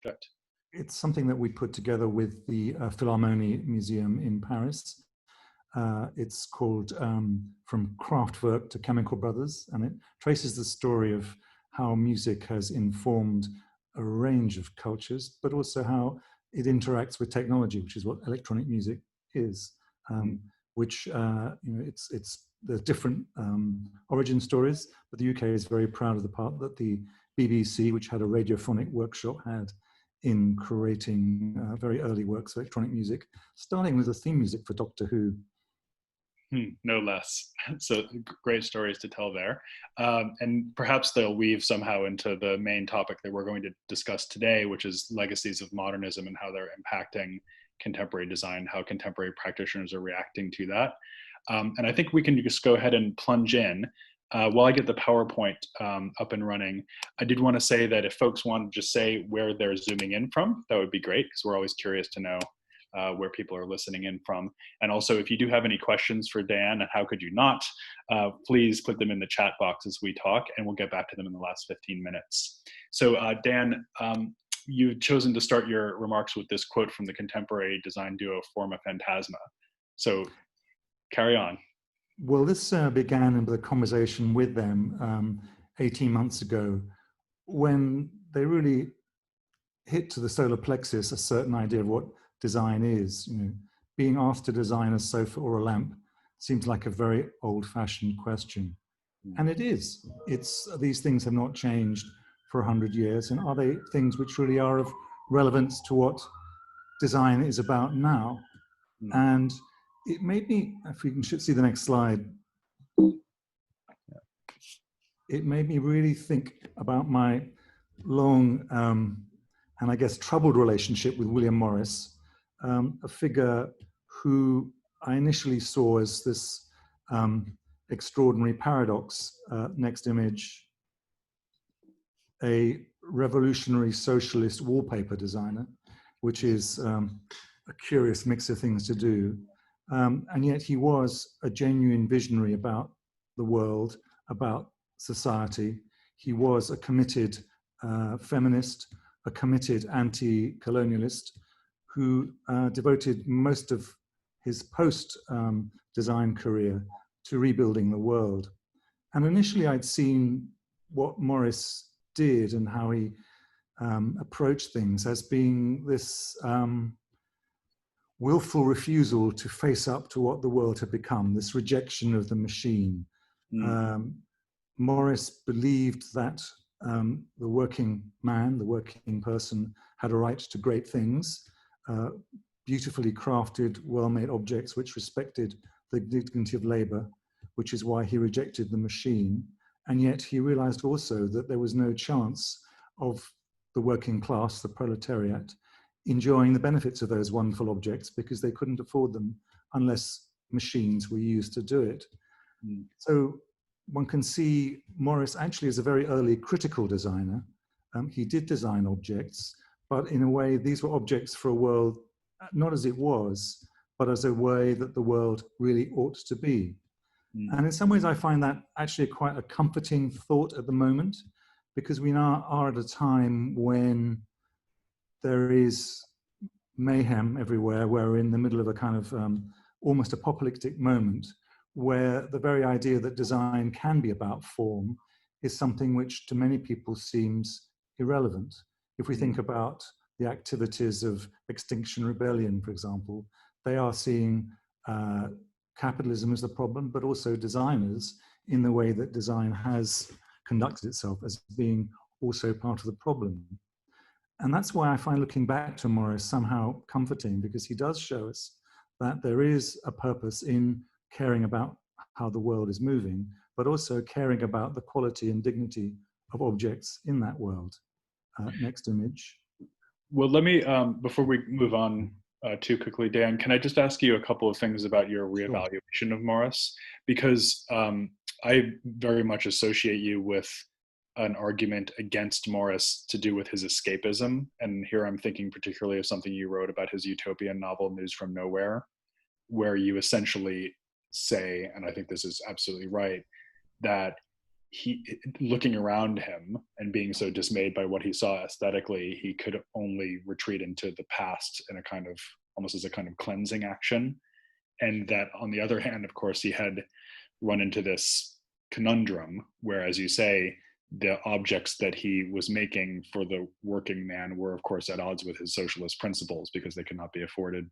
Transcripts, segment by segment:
project? It's something that we put together with the Philharmonie Museum in Paris. It's called From Kraftwerk to Chemical Brothers, and it traces the story of how music has informed a range of cultures, but also how it interacts with technology, which is what electronic music is. Which it's there's different origin stories, but the UK is very proud of the part that the BBC, which had a radiophonic workshop, had in creating very early works of electronic music, starting with the theme music for Doctor Who. No less. So great stories to tell there. And perhaps they'll weave somehow into the main topic that we're going to discuss today, which is legacies of modernism and how they're impacting contemporary design, how contemporary practitioners are reacting to that. And I think we can just go ahead and plunge in. While I get the PowerPoint up and running, I did want to say that if folks want to just say where they're zooming in from, that would be great, because we're always curious to know where people are listening in from. And also, if you do have any questions for Dan, and how could you not, please put them in the chat box as we talk, and we'll get back to them in the last 15 minutes. So Dan, you've chosen to start your remarks with this quote from the contemporary design duo Forma Phantasma. So carry on. Well, this began with a conversation with them 18 months ago, when they really hit to the solar plexus a certain idea of what design is. Being asked to design a sofa or a lamp seems like a very old-fashioned question, and it is. These things have not changed for 100 years, and are they things which really are of relevance to what design is about now? And it made me, if we can see the next slide, it made me really think about my long and I guess troubled relationship with William Morris, a figure who I initially saw as this extraordinary paradox. Next image, a revolutionary socialist wallpaper designer, which is a curious mix of things to do. And yet he was a genuine visionary about the world, about society. He was a committed feminist, a committed anti-colonialist who devoted most of his post-design career to rebuilding the world. And initially I'd seen what Morris did and how he approached things as being this willful refusal to face up to what the world had become, this rejection of the machine. Morris believed that the working man, the working person, had a right to great things, beautifully crafted, well-made objects which respected the dignity of labor, which is why he rejected the machine. And yet he realized also that there was no chance of the working class, the proletariat, enjoying the benefits of those wonderful objects because they couldn't afford them unless machines were used to do it. So one can see Morris actually as a very early critical designer. He did design objects, but in a way, these were objects for a world, not as it was, but as a way that the world really ought to be. And in some ways, I find that actually quite a comforting thought at the moment, because we now are at a time when there is mayhem everywhere. We're in the middle of a kind of almost apocalyptic moment, where the very idea that design can be about form is something which to many people seems irrelevant. If we think about the activities of Extinction Rebellion, for example, they are seeing capitalism as the problem, but also designers in the way that design has conducted itself as being also part of the problem. And that's why I find looking back to Morris somehow comforting, because he does show us that there is a purpose in caring about how the world is moving, but also caring about the quality and dignity of objects in that world. Next image. Well, let me, before we move on too quickly, Dan, can I just ask you a couple of things about your reevaluation of Morris? Because I very much associate you with an argument against Morris to do with his escapism. And here I'm thinking particularly of something you wrote about his utopian novel, News from Nowhere, where you essentially say, and I think this is absolutely right, that he, looking around him and and being so dismayed by what he saw aesthetically, he could only retreat into the past in a kind of, almost as a kind of cleansing action. And that on the other hand, of course, he had run into this conundrum where, as you say, the objects that he was making for the working man were, of course, at odds with his socialist principles because they could not be afforded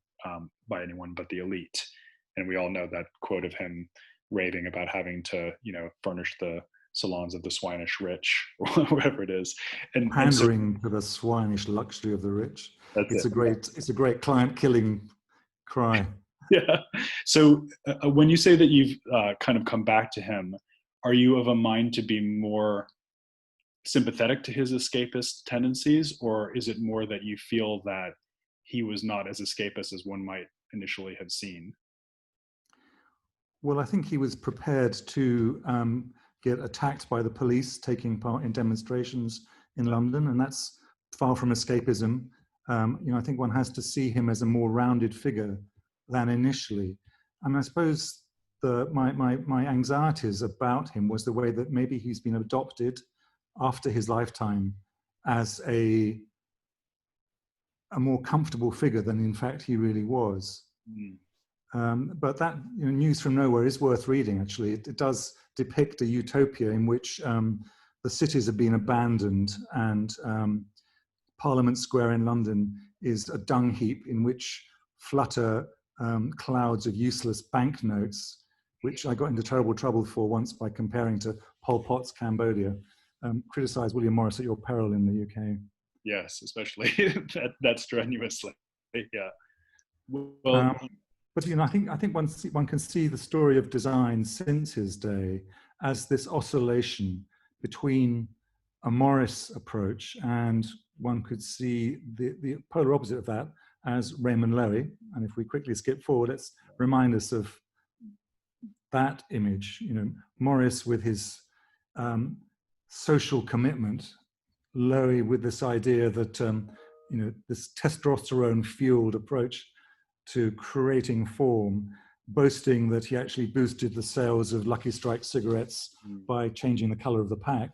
by anyone but the elite. And we all know that quote of him raving about having to, furnish the salons of the swinish rich, or whatever it is. And pandering to the swinish luxury of the rich. It's a great client-killing cry. Yeah. So when you say that you've kind of come back to him, are you of a mind to be more sympathetic to his escapist tendencies, or is it more that you feel that he was not as escapist as one might initially have seen? Well, I think he was prepared to get attacked by the police taking part in demonstrations in London, and that's far from escapism. I think one has to see him as a more rounded figure than initially. And I suppose my anxieties about him was the way that maybe he's been adopted after his lifetime as a more comfortable figure than in fact he really was. But that news from nowhere is worth reading, actually. It does depict a utopia in which the cities have been abandoned and Parliament Square in London is a dung heap in which flutter clouds of useless banknotes, which I got into terrible trouble for once by comparing to Pol Pot's Cambodia. Criticize William Morris at your peril in the UK. Yes, especially that strenuously. Yeah. Well, but I think one can see the story of design since his day as this oscillation between a Morris approach, and one could see the polar opposite of that as Raymond Loewy. And if we quickly skip forward, let's remind us of that image. Morris with his social commitment, Loewy with this idea that this testosterone-fueled approach to creating form, boasting that he actually boosted the sales of Lucky Strike cigarettes by changing the color of the pack.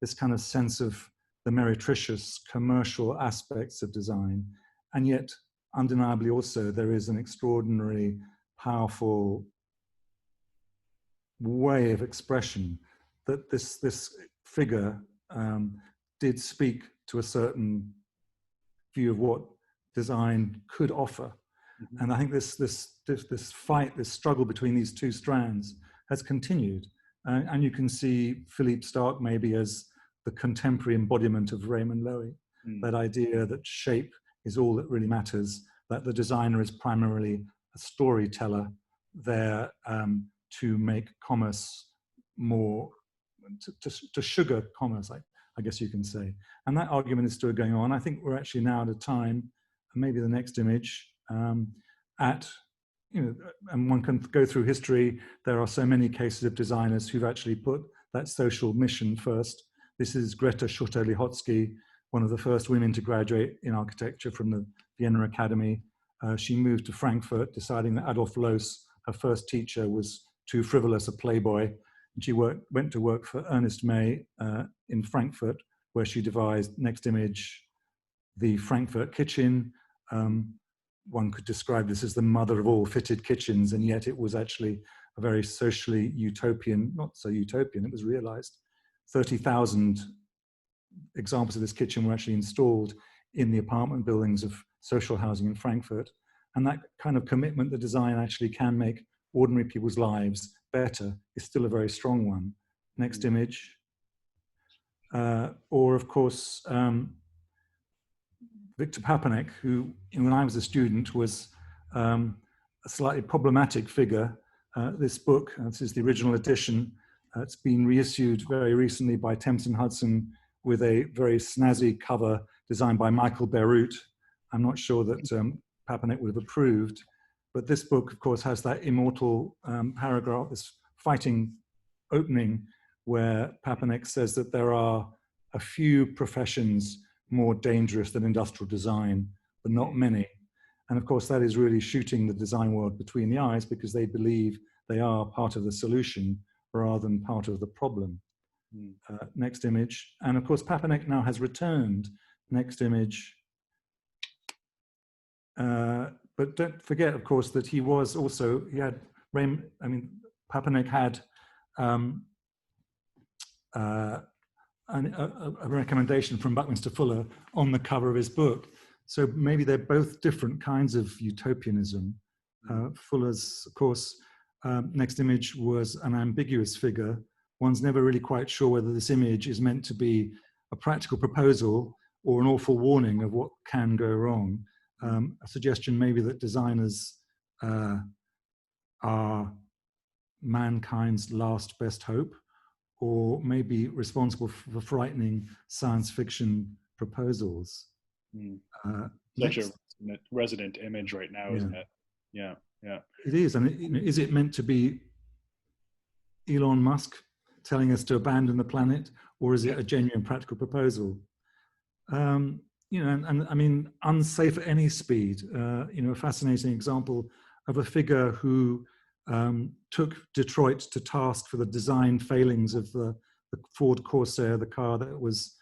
This kind of sense of the meretricious commercial aspects of design, and yet undeniably also there is an extraordinary, powerful way of expression that this figure did speak to a certain view of what design could offer. Mm-hmm. And I think this fight, this struggle between these two strands has continued. And you can see Philippe Starck maybe as the contemporary embodiment of Raymond Loewy, that idea that shape is all that really matters, that the designer is primarily a storyteller there to make commerce more, to sugar commerce, I guess you can say. And that argument is still going on. I think we're actually now at a time, maybe the next image, and one can go through history, there are so many cases of designers who've actually put that social mission first. This is Greta Schulte-Lihotzky, one of the first women to graduate in architecture from the Vienna Academy. She moved to Frankfurt, deciding that Adolf Loos, her first teacher, was too frivolous a playboy. And she went to work for Ernest May in Frankfurt, where she devised, next image, the Frankfurt kitchen. One could describe this as the mother of all fitted kitchens, and yet it was actually a very socially utopian, not so utopian, it was realized. 30,000 examples of this kitchen were actually installed in the apartment buildings of social housing in Frankfurt. And that kind of commitment that design actually can make ordinary people's lives better is still a very strong one. Next image. Or of course, Victor Papinek, who, when I was a student, was a slightly problematic figure. This book, this is the original edition, it's been reissued very recently by Thames and Hudson with a very snazzy cover designed by Michael Beirut. I'm not sure that Papinek would have approved, but this book, of course, has that immortal paragraph, this fighting opening, where Papinek says that there are a few professions more dangerous than industrial design, but not many. And of course, that is really shooting the design world between the eyes, because they believe they are part of the solution rather than part of the problem. Next image. And of course, Papinek now has returned. Next image. But don't forget, of course, that he was also, he had, Papinek had a recommendation from Buckminster Fuller on the cover of his book. So maybe they're both different kinds of utopianism. Fuller's, of course, next image was an ambiguous figure. One's never really quite sure whether this image is meant to be a practical proposal or an awful warning of what can go wrong. A suggestion maybe that designers are mankind's last best hope, or maybe responsible for frightening science fiction proposals. Such a resident image right now, isn't it? Yeah, yeah. It is, and is it meant to be Elon Musk telling us to abandon the planet, or is it a genuine practical proposal? And I mean, unsafe at any speed. A fascinating example of a figure who took Detroit to task for the design failings of the Ford Corsair, the car that was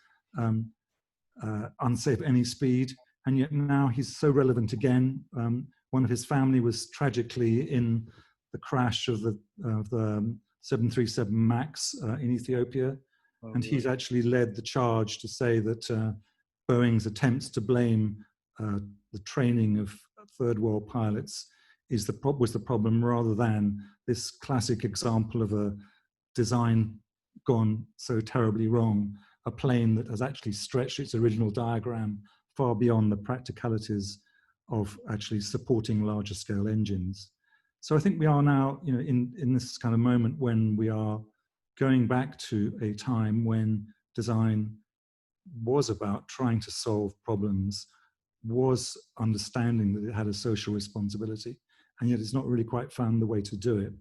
unsafe at any speed, and yet now he's so relevant again. One of his family was tragically in the crash of the 737 MAX in Ethiopia, and he's actually led the charge to say that Boeing's attempts to blame the training of third world pilots was the problem, rather than this classic example of a design gone so terribly wrong, a plane that has actually stretched its original diagram far beyond the practicalities of actually supporting larger scale engines. So I think we are now, in this kind of moment when we are going back to a time when design was about trying to solve problems, was understanding that it had a social responsibility, and yet it's not really quite found the way to do it.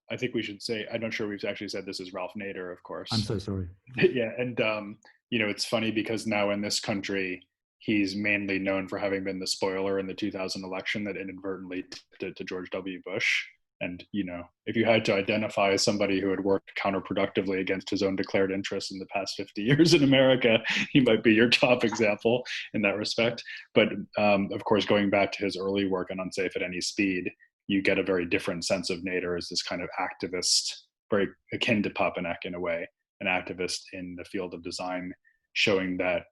I think we should say, I'm not sure we've actually said this is Ralph Nader, of course. I'm so sorry. Yeah, and it's funny because now in this country, he's mainly known for having been the spoiler in the 2000 election that inadvertently tipped to George W. Bush. And, if you had to identify somebody who had worked counterproductively against his own declared interests in the past 50 years in America, he might be your top example in that respect. But of course, going back to his early work on Unsafe at Any Speed, you get a very different sense of Nader as this kind of activist, very akin to Papinek in a way, an activist in the field of design, showing that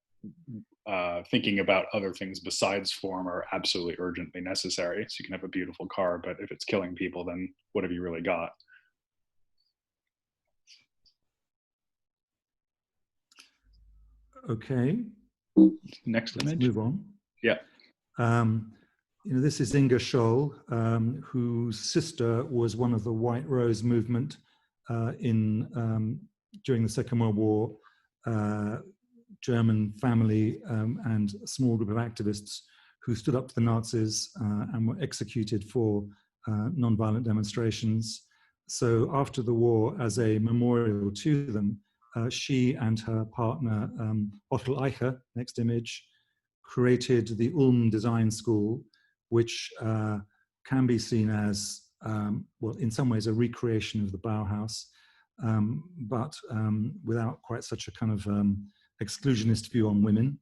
thinking about other things besides form are absolutely urgently necessary. So you can have a beautiful car, but if it's killing people, then what have you really got? Okay. Next image. Let's move on. Yeah. This is Inga Scholl, whose sister was one of the White Rose movement during the Second World War. German family and a small group of activists who stood up to the Nazis and were executed for non-violent demonstrations. So after the war, as a memorial to them, she and her partner, Otto Eicher, next image, created the Ulm Design School, which can be seen as, in some ways a recreation of the Bauhaus, but without quite such a kind of exclusionist view on women.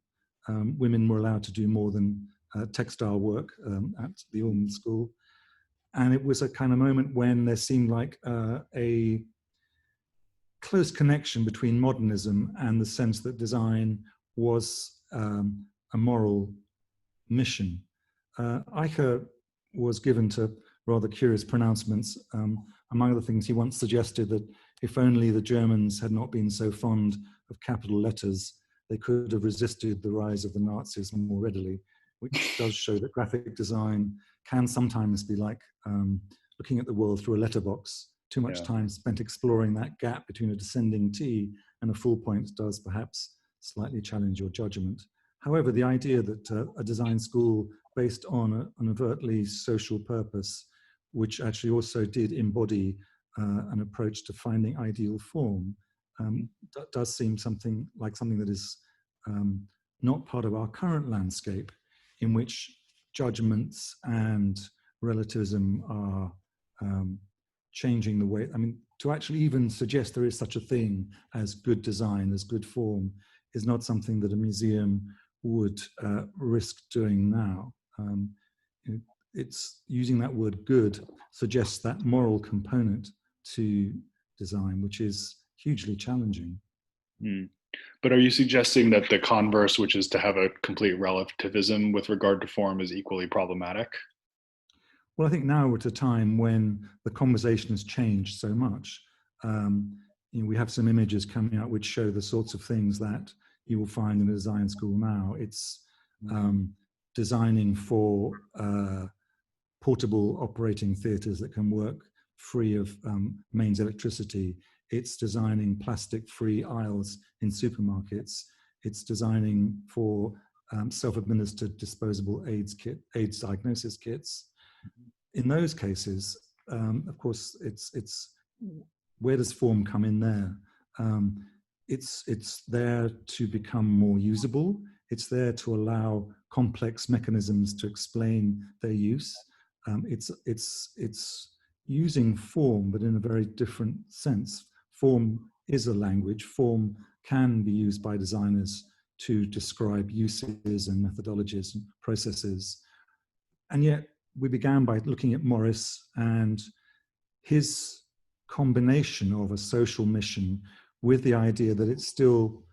Women were allowed to do more than textile work at the Ulm School. And it was a kind of moment when there seemed like a close connection between modernism and the sense that design was a moral mission. Eicher was given to rather curious pronouncements. Among other things, he once suggested that if only the Germans had not been so fond of capital letters, they could have resisted the rise of the Nazis more readily, which does show that graphic design can sometimes be like looking at the world through a letterbox. Too much time spent exploring that gap between a descending T and a full point does perhaps slightly challenge your judgment. However, the idea that a design school based on an overtly social purpose, which actually also did embody an approach to finding ideal form, does seem something that is not part of our current landscape, in which judgments and relativism are changing the way, I mean, to actually even suggest there is such a thing as good design, as good form, is not something that a museum would risk doing now. It's using that word good suggests that moral component to design, which is hugely challenging. Mm. But are you suggesting that the converse, which is to have a complete relativism with regard to form, is equally problematic? Well, I think now we're at a time when the conversation has changed so much. We have some images coming out which show the sorts of things that you will find in a design school now. It's designing for portable operating theatres that can work free of mains electricity. It's designing plastic-free aisles in supermarkets. It's designing for self-administered disposable AIDS diagnosis kits. In those cases, of course, it's where does form come in there? It's there to become more usable. It's there to allow complex mechanisms to explain their use. It's using form, but in a very different sense. Form is a language. Form can be used by designers to describe uses and methodologies and processes. And yet we began by looking at Morris and his combination of a social mission with the idea that it's still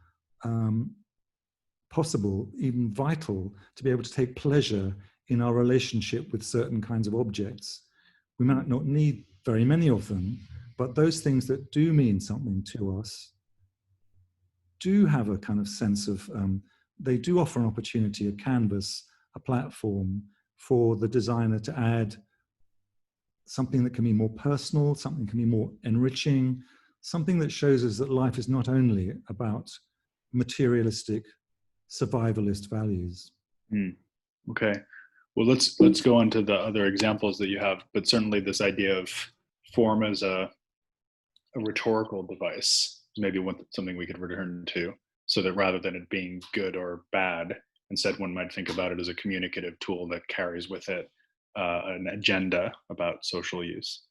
possible, even vital, to be able to take pleasure in our relationship with certain kinds of objects. We might not need very many of them, but those things that do mean something to us do have a kind of sense of, they do offer an opportunity, a canvas, a platform for the designer to add something that can be more personal, something can be more enriching, something that shows us that life is not only about materialistic, survivalist values. Okay. Well, let's go on to the other examples that you have, but certainly this idea of form as a rhetorical device, maybe something we could return to, so that rather than it being good or bad, instead one might think about it as a communicative tool that carries with it an agenda about social use.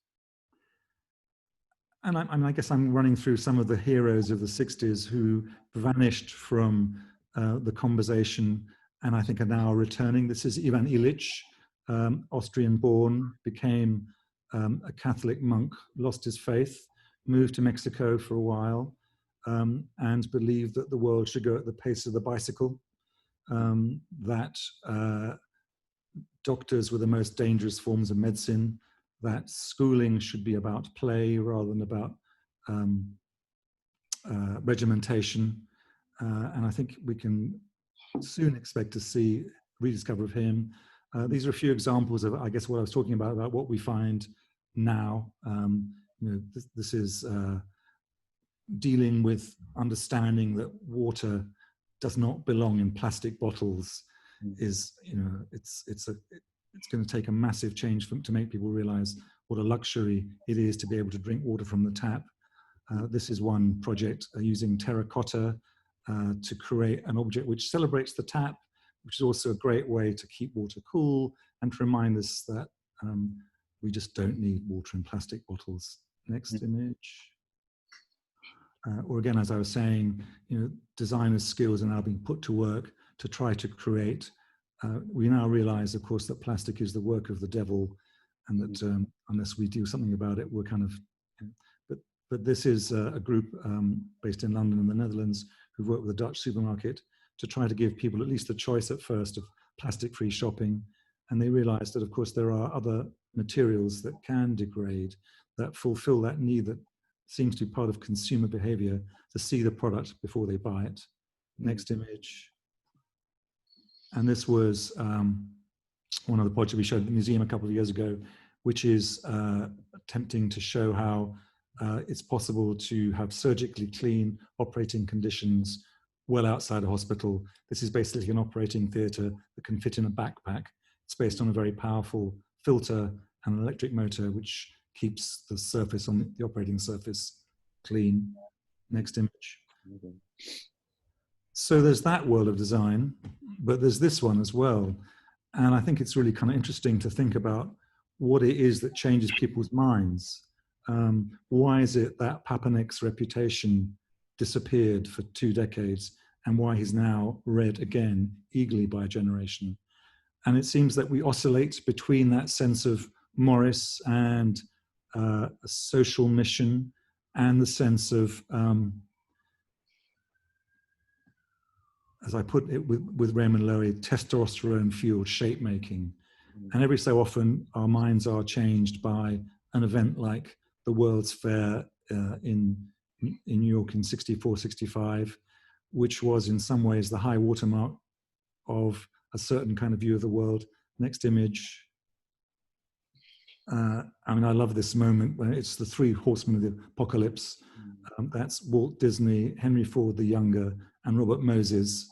And I guess I'm running through some of the heroes of the 60s who vanished from the conversation and I think are now returning. This is Ivan Illich, Austrian-born, became a Catholic monk, lost his faith, moved to Mexico for a while, and believed that the world should go at the pace of the bicycle, that doctors were the most dangerous forms of medicine, that schooling should be about play rather than about regimentation. And I think we can soon expect to see rediscover of him. These are a few examples of, I guess, what I was talking about what we find now. This is dealing with understanding that water does not belong in plastic bottles. Is, it's going to take a massive change to make people realize what a luxury it is to be able to drink water from the tap. This is one project using terracotta to create an object which celebrates the tap, which is also a great way to keep water cool and to remind us that we just don't need water in plastic bottles. Next image. Or again, as I was saying, designers' skills are now being put to work to try to create. We now realize, of course, that plastic is the work of the devil, and that unless we do something about it, we're kind of. But this is a group based in London and the Netherlands who've worked with a Dutch supermarket to try to give people at least the choice at first of plastic-free shopping, and they realized that, of course, there are other materials that can degrade, that fulfill that need that seems to be part of consumer behavior to see the product before they buy it. Next image. And this was one of the projects we showed at the museum a couple of years ago, which is attempting to show how it's possible to have surgically clean operating conditions well outside a hospital. This is basically an operating theatre that can fit in a backpack. It's based on a very powerful filter and an electric motor, which keeps the surface on the operating surface clean. Next image. So there's that world of design, but there's this one as well. And I think it's really kind of interesting to think about what it is that changes people's minds. Why is it that Papinek's reputation disappeared for 2 decades, and why he's now read again eagerly by a generation? And it seems that we oscillate between that sense of Morris and a social mission, and the sense of, as I put it with Raymond Loewy, testosterone-fueled shape making. And every so often, our minds are changed by an event like the World's Fair in New York in 64, 65, which was in some ways the high watermark of a certain kind of view of the world. Next image. I mean, I love this moment when it's the 3 horsemen of the apocalypse. That's Walt Disney, Henry Ford the Younger, and Robert Moses,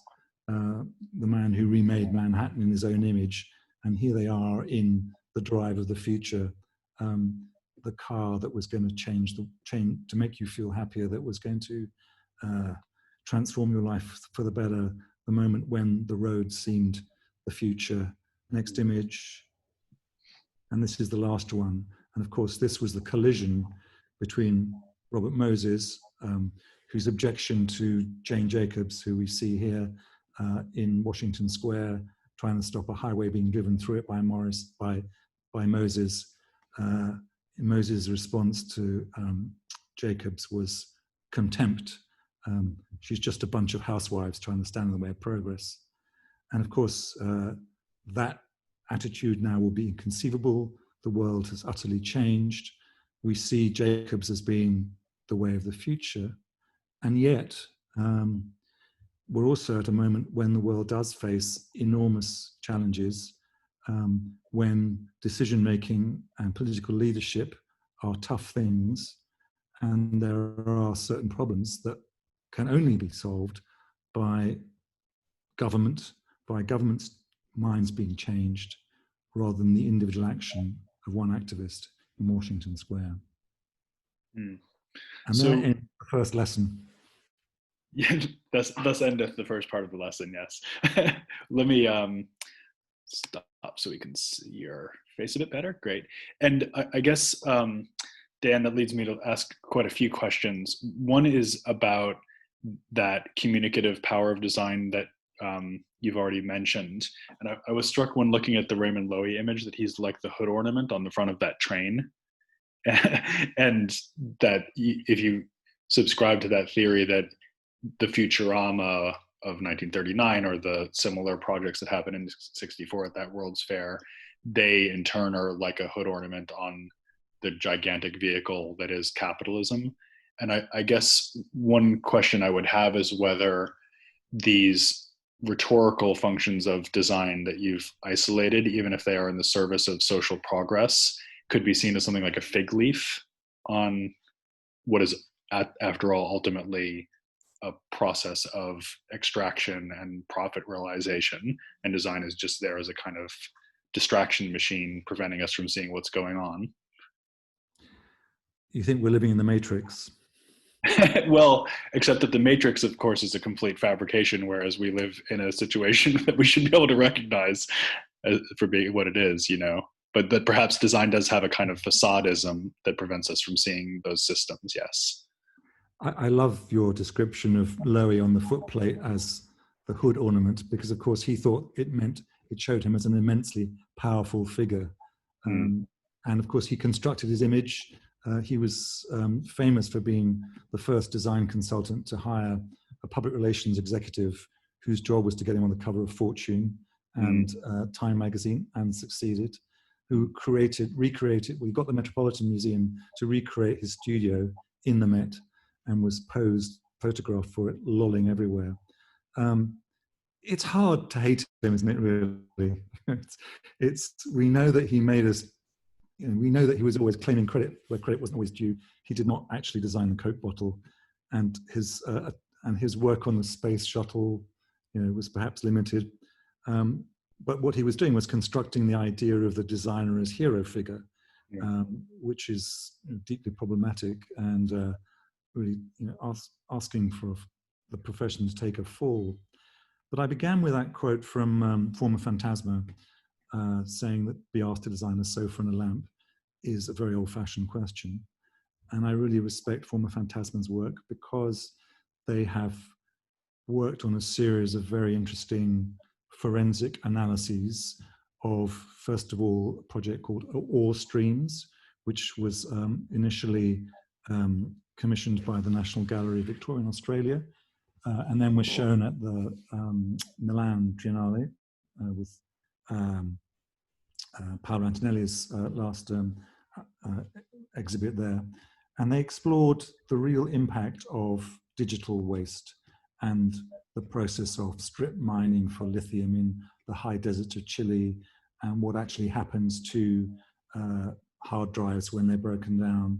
the man who remade Manhattan in his own image. And here they are in the drive of the future, the car that was going to change to make you feel happier, that was going to transform your life for the better, the moment when the road seemed the future. Next image. And this is the last one. And of course, this was the collision between Robert Moses, whose objection to Jane Jacobs, who we see here in Washington Square, trying to stop a highway being driven through it by Moses. Moses' response to Jacobs was contempt. She's just a bunch of housewives trying to stand in the way of progress. And of course, that attitude now will be inconceivable. The world has utterly changed. We see Jacobs as being the way of the future. And yet, we're also at a moment when the world does face enormous challenges, when decision-making and political leadership are tough things, and there are certain problems that can only be solved by government's minds being changed, rather than the individual action of one activist in Washington Square. And so, that ends the first lesson. Yeah, thus endeth the first part of the lesson, yes. Let me stop so we can see your face a bit better. Great. And I guess, Dan, that leads me to ask quite a few questions. One is about that communicative power of design that you've already mentioned. And I was struck when looking at the Raymond Loewy image that he's like the hood ornament on the front of that train. And that if you subscribe to that theory that the Futurama of 1939 or the similar projects that happened in 64 at that World's Fair, they in turn are like a hood ornament on the gigantic vehicle that is capitalism. And I guess one question I would have is whether these rhetorical functions of design that you've isolated, even if they are in the service of social progress, could be seen as something like a fig leaf on what is, after all, ultimately a process of extraction and profit realization, and design is just there as a kind of distraction machine preventing us from seeing what's going on. You think we're living in the Matrix? Well, except that the Matrix, of course, is a complete fabrication, whereas we live in a situation that we should be able to recognize for being what it is, you know. But that perhaps design does have a kind of facadism that prevents us from seeing those systems, yes. I love your description of Loewy on the footplate as the hood ornament, because of course he thought it showed him as an immensely powerful figure. And of course he constructed his image. He was famous for being the first design consultant to hire a public relations executive whose job was to get him on the cover of Fortune and Time magazine, and succeeded, who recreated, we got the Metropolitan Museum to recreate his studio in the Met, and was photographed for it, lolling everywhere. It's hard to hate him, isn't it, really? We know that he made us, we know that he was always claiming credit where credit wasn't always due. He did not actually design the Coke bottle, and his work on the space shuttle, was perhaps limited. But what he was doing was constructing the idea of the designer as hero figure, which is deeply problematic, and really, asking for the profession to take a fall. But I began with that quote from Forma Phantasma, saying that be asked to design a sofa and a lamp is a very old-fashioned question. and I really respect former Phantasma's work because they have worked on a series of very interesting forensic analyses of, first of all, a project called Ore Streams, which was initially commissioned by the National Gallery of Victoria in Australia, and then was shown at the Milan Triennale with Paolo Antonelli's last exhibit there. And they explored the real impact of digital waste and the process of strip mining for lithium in the high desert of Chile, and what actually happens to hard drives when they're broken down.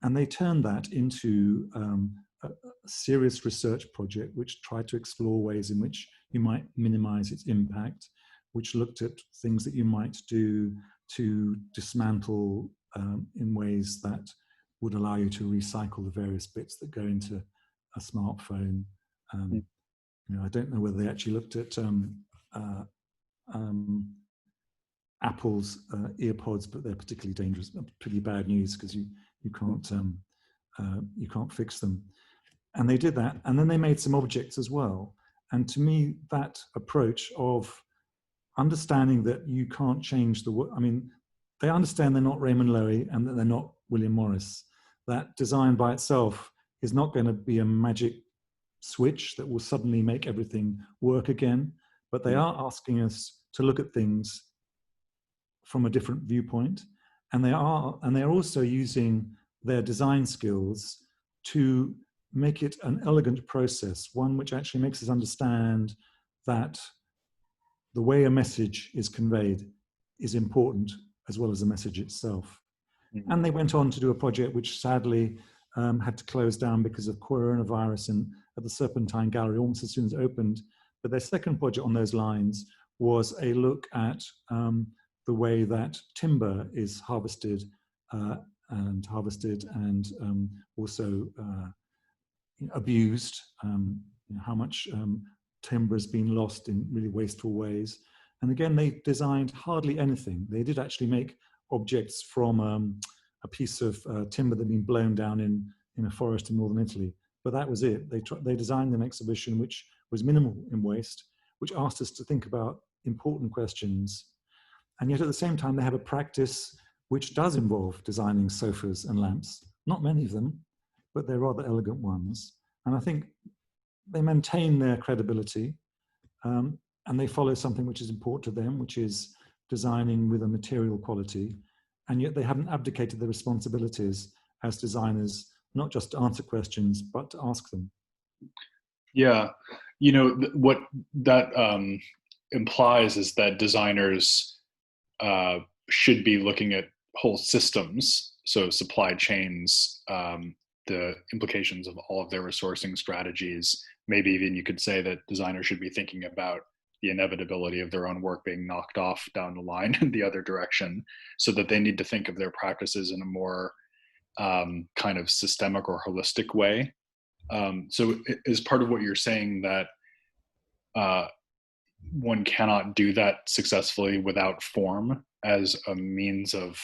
And they turned that into a serious research project which tried to explore ways in which you might minimize its impact, which looked at things that you might do to dismantle in ways that would allow you to recycle the various bits that go into a smartphone. I don't know whether they actually looked at Apple's earpods, but they're particularly dangerous, pretty bad news because you can't fix them. And they did that, and then they made some objects as well. And to me, that approach of understanding that you can't change the world, I mean, they understand they're not Raymond Loewy and that they're not William Morris. That design by itself is not going to be a magic switch that will suddenly make everything work again, but they are asking us to look at things from a different viewpoint, and they're also using their design skills to make it an elegant process, one which actually makes us understand that the way a message is conveyed is important as well as the message itself. Mm-hmm. And they went on to do a project which sadly had to close down because of coronavirus at the Serpentine Gallery almost as soon as it opened. But their second project on those lines was a look at the way that timber is harvested and also abused, how much timber has been lost in really wasteful ways. And again, they designed hardly anything. They did actually make objects from a piece of timber that had been blown down in a forest in northern Italy. But that was it. They designed an exhibition which was minimal in waste, which asked us to think about important questions. And yet at the same time, they have a practice which does involve designing sofas and lamps. Not many of them, but they're rather elegant ones. And I think they maintain their credibility, and they follow something which is important to them, which is designing with a material quality. And yet they haven't abdicated their responsibilities as designers, not just to answer questions, but to ask them. Yeah, what that implies is that designers should be looking at whole systems, so supply chains, the implications of all of their resourcing strategies. Maybe even you could say that designers should be thinking about the inevitability of their own work being knocked off down the line in the other direction, so that they need to think of their practices in a more kind of systemic or holistic way. So is part of what you're saying that one cannot do that successfully without form as a means of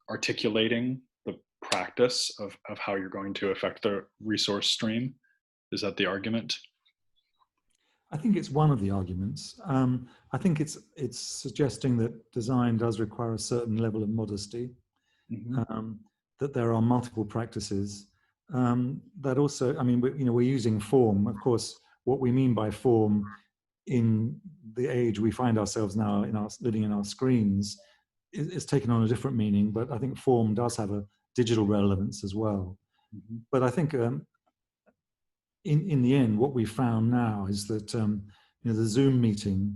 articulating the practice of how you're going to affect the resource stream? Is that the argument? I think it's one of the arguments. I think it's suggesting that design does require a certain level of modesty, mm-hmm. That there are multiple practices, that also, I mean, we're using form. Of course, what we mean by form in the age we find ourselves now living in our screens is taken on a different meaning, but I think form does have a digital relevance as well. Mm-hmm. But I think in the end, what we found now is that the Zoom meeting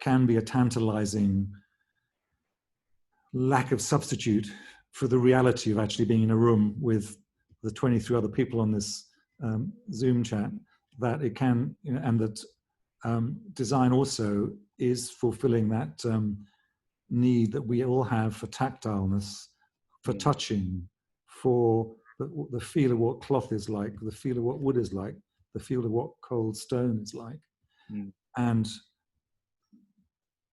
can be a tantalizing lack of substitute for the reality of actually being in a room with the 23 other people on this Zoom chat, that it can, and that design also is fulfilling that need that we all have for tactileness, for touching, for the feel of what cloth is like, the feel of what wood is like, the feel of what cold stone is like. Mm. And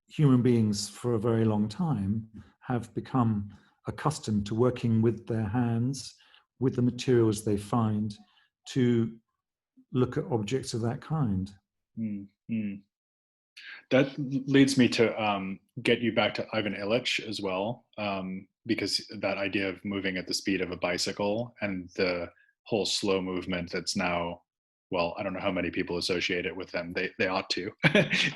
human beings for a very long time have become accustomed to working with their hands, with the materials they find, to look at objects of that kind. Mm-hmm. That leads me to get you back to Ivan Illich as well, because that idea of moving at the speed of a bicycle and the whole slow movement that's now, well, I don't know how many people associate it with them. They ought to,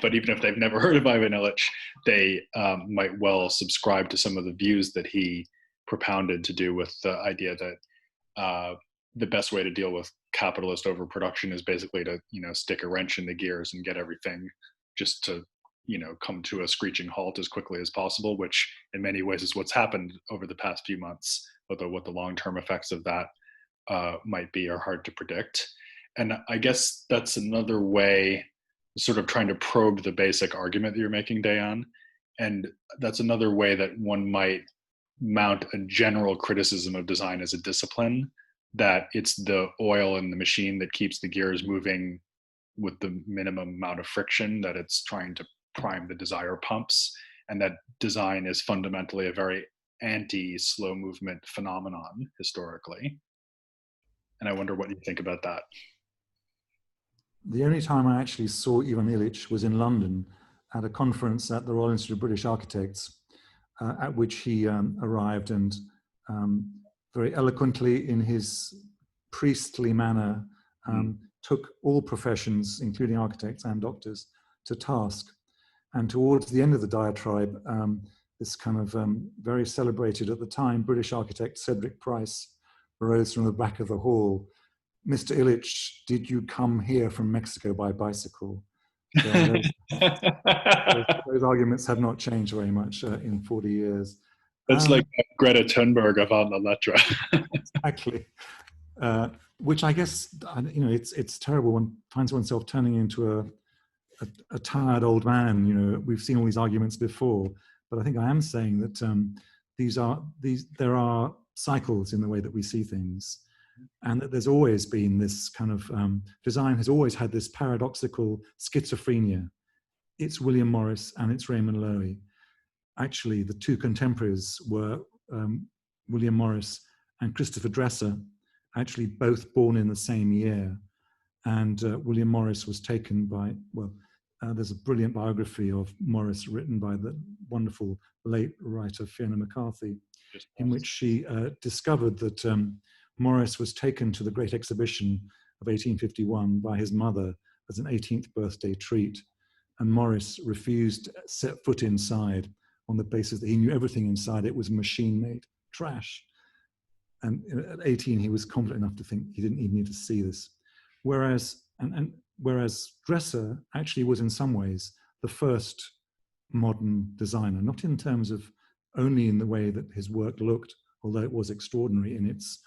but even if they've never heard of Ivan Illich, they might well subscribe to some of the views that he propounded to do with the idea that the best way to deal with capitalist overproduction is basically to, stick a wrench in the gears and get everything just to, come to a screeching halt as quickly as possible, which in many ways is what's happened over the past few months, although what the long-term effects of that might be are hard to predict. And I guess that's another way, sort of trying to probe the basic argument that you're making, Deyan. And that's another way that one might mount a general criticism of design as a discipline, that it's the oil in the machine that keeps the gears moving with the minimum amount of friction, that it's trying to prime the desire pumps, and that design is fundamentally a very anti-slow movement phenomenon historically. And I wonder what you think about that. The only time I actually saw Ivan Illich was in London at a conference at the Royal Institute of British Architects, at which he arrived and very eloquently, in his priestly manner, took all professions, including architects and doctors, to task. And towards the end of the diatribe, this kind of very celebrated at the time British architect Cedric Price arose from the back of the hall. "Mr. Illich, did you come here from Mexico by bicycle?" So those arguments have not changed very much in 40 years. That's like Greta Thunberg avant la lettre. Exactly. Which I guess, it's terrible. One finds oneself turning into a tired old man. We've seen all these arguments before, but I think I am saying that there are cycles in the way that we see things, and that there's always been this kind of design has always had this paradoxical schizophrenia. It's William Morris and it's Raymond Loewy. Actually, the two contemporaries were William Morris and Christopher Dresser, actually both born in the same year. And William Morris was taken by, there's a brilliant biography of Morris written by the wonderful late writer Fiona McCarthy, in which she discovered that Morris was taken to the Great Exhibition of 1851 by his mother as an 18th birthday treat. And Morris refused to set foot inside on the basis that he knew everything inside it was machine-made trash. And at 18, he was confident enough to think he didn't even need to see this. Whereas Dresser actually was in some ways the first modern designer, not in terms of only in the way that his work looked, although it was extraordinary in its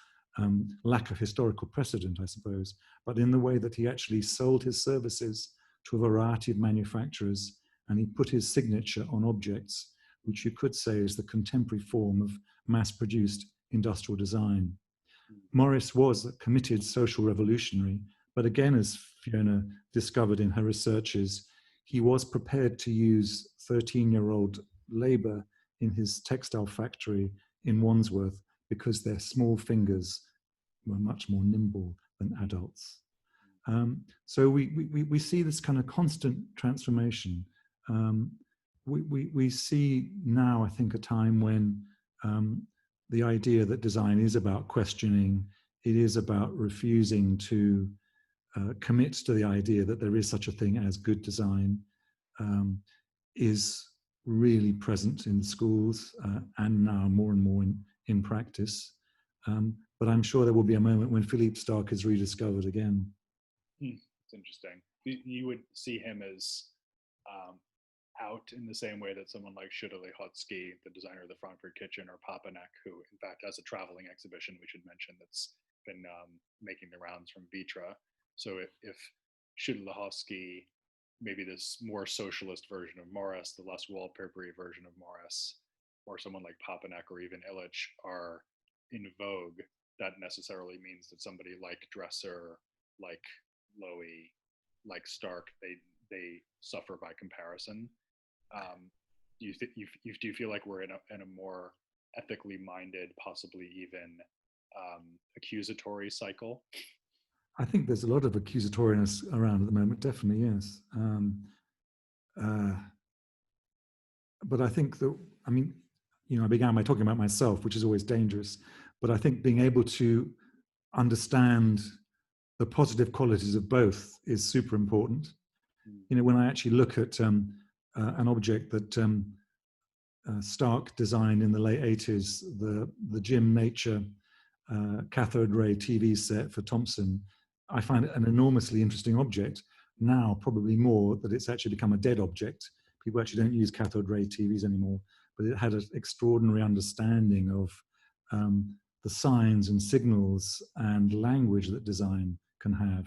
lack of historical precedent, I suppose, but in the way that he actually sold his services to a variety of manufacturers, and he put his signature on objects, which you could say is the contemporary form of mass-produced industrial design. Morris was a committed social revolutionary, but again, as Fiona discovered in her researches, he was prepared to use 13-year-old labor in his textile factory in Wandsworth because their small fingers were much more nimble than adults. So we see this kind of constant transformation. We see now, I think, a time when the idea that design is about questioning, it is about refusing to commit to the idea that there is such a thing as good design, is really present in schools and now more and more in practice. But I'm sure there will be a moment when Philippe Starck is rediscovered again. It's interesting. You would see him as out in the same way that someone like Schütte-Lihotzky, the designer of the Frankfurt Kitchen, or Papinek, who in fact has a traveling exhibition we should mention that's been making the rounds from Vitra. So if Schütte-Lihotzky, maybe this more socialist version of Morris, the less wallpapery version of Morris, or someone like Papinek or even Illich are in vogue, that necessarily means that somebody like Dresser, like Loewy, like Starck, they suffer by comparison. Do you feel like we're in a more ethically minded, possibly even accusatory cycle? I think there's a lot of accusatoryness around at the moment, definitely, yes. Uh, but I think that, I mean, I began by talking about myself, which is always dangerous, but I think being able to understand the positive qualities of both is super important. When I actually look at an object that Stark designed in the late 80s, the Jim Nature cathode ray TV set for Thomson, I find it an enormously interesting object. Now, probably more that it's actually become a dead object. People actually don't use cathode ray TVs anymore, but it had an extraordinary understanding of the signs and signals and language that design can have.